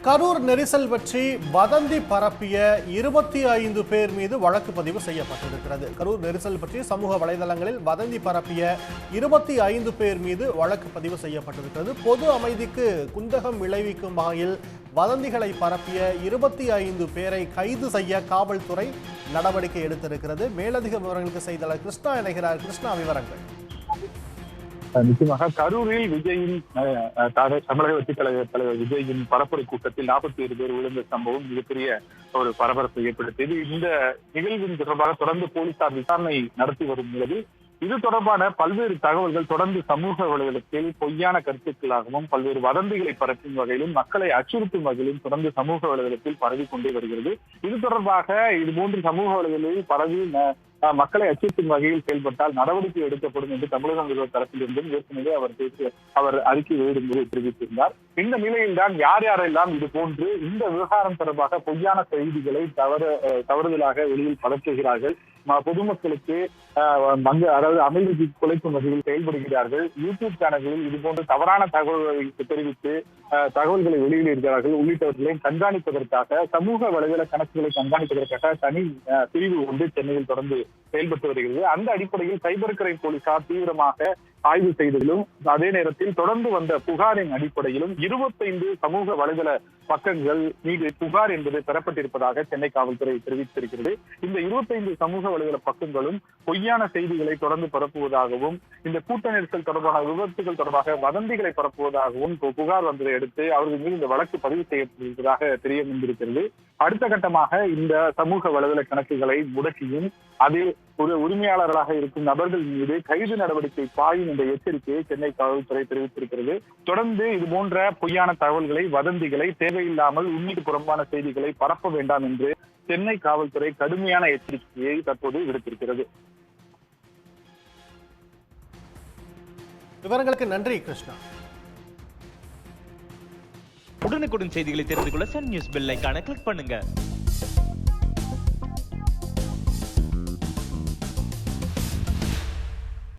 கரூர் நெரிசல் பற்றி வதந்தி பரப்பிய 25 பேர் மீது வழக்கு பதிவு செய்யப்பட்டிருக்கிறது. கரூர் நெரிசல் பற்றி சமூக வலைதளங்களில் வதந்தி பரப்பிய 25 பேர் மீது வழக்கு பதிவு செய்யப்பட்டிருக்கிறது. பொது அமைதிக்கு குந்தகம் விளைவிக்கும் வகையில் வதந்திகளை பரப்பிய 25 பேரை கைது செய்ய காவல்துறை நடவடிக்கை எடுத்திருக்கிறது. மேலதிக விவரங்களுக்கு செய்தியாளர் கிருஷ்ணா இணைகிறார். கிருஷ்ணா, விவரங்கள். நிச்சயமாக கரூரில் விஜயின் தமிழக வெற்றிக் கழக தலைவர் விஜயின் பரப்புரை கூட்டத்தில் 47 பேர் விழுந்த சம்பவம் மிகப்பெரிய ஒரு பரபரப்பை ஏற்படுத்தியது. இந்த நிகழ்வின் தொடர்பாக தொடர்ந்து போலீசார் விசாரணை நடத்தி வரும் நிலையில் இது தொடர்பான பல்வேறு தகவல்கள் தொடர்ந்து சமூக வலைதளத்தில் பொய்யான கருத்துக்களாகவும் பல்வேறு வதந்திகளை பரப்பும் வகையிலும் மக்களை அச்சுறுத்தும் வகையிலும் தொடர்ந்து சமூக வலைதளத்தில் பரவி கொண்டே வருகிறது. இது தொடர்பாக இதுபோன்று சமூக வலைதளத்தில் பரவி மக்களை அச்சுறுத்தும் வகையில் செயல்பட்டால் நடவடிக்கை எடுக்கப்படும் என்று தமிழக முதல்வர் தரப்பிலிருந்தும் ஏற்கனவே அவர் அறிக்கை வெளியிடும்போது தெரிவித்திருந்தார். இந்த நிலையில்தான் யார் யாரெல்லாம் இது போன்று இந்த விவகாரம் தொடர்பாக பொய்யான செய்திகளை தவறுதலாக வெளியில் பரப்புகிறார்கள், பொதுமக்களுக்கு அதாவது அமைதிக்கு குலைக்கும் வகையில் செயல்படுகிறார்கள், யூடியூப் சேனல்களில் இது போன்று தவறான தகவல்களை தெரிவித்து தகவல்களை வெளியிடுகிறார்கள் உள்ளிட்டவர்களை கண்காணிப்பதற்காக சமூக வலைதள கணக்குகளை கண்காணிப்பதற்காக தனி பிரிவு ஒன்று சென்னையில் தொடர்ந்து செயல்பட்டு வருகிறது. அந்த அடிப்படையில் சைபர் கிரைம் போலீசார் தீவிரமாக ஆய்வு செய்ததிலும் அதே நேரத்தில் தொடர்ந்து வந்த புகாரின் அடிப்படையிலும் 25 சமூக வலைதள பக்கங்கள் மீது புகார் என்பது பெறப்பட்டிருப்பதாக சென்னை காவல்துறை தெரிவித்திருக்கிறது. இந்த 25 சமூக வலைதள பக்கங்களும் பொய்யான செய்திகளை தொடர்ந்து பரப்புவதாகவும் இந்த கூட்ட நெரிசல் தொடர்பான விபத்துகள் தொடர்பாக வதந்திகளை பரப்புவதாகவும் புகார் வந்ததை அடுத்து அவர்கள் மீது இந்த வழக்கு பதிவு செய்யப்பட்டிருப்பதாக தெரிய வந்திருக்கிறது. அடுத்த கட்டமாக இந்த சமூக வலைதள கணக்குகளை முடக்கியும் அதில் ஒரு உரிமையாளர்களாக இருக்கும் நபர்கள் மீது கைது நடவடிக்கை பாயும் என்ற எச்சரிக்கையை சென்னை காவல்துறை தெரிவித்திருக்கிறது. தொடர்ந்து இது போன்ற பொய்யான தகவல்களை வதந்திகளை தேவையில்லாமல் உண்மைக்கு புறம்பான செய்திகளை பரப்ப வேண்டாம் என்று சென்னை காவல்துறை கடுமையான எச்சரிக்கையை தற்போது விடுத்திருக்கிறது. விவரங்களுக்கு நன்றி கிருஷ்ணா. உடனுக்குடன் செய்திகளை தெரிந்து கொள்ள சன் நியூஸ் பெல் ஐகானை கிளிக் பண்ணுங்க.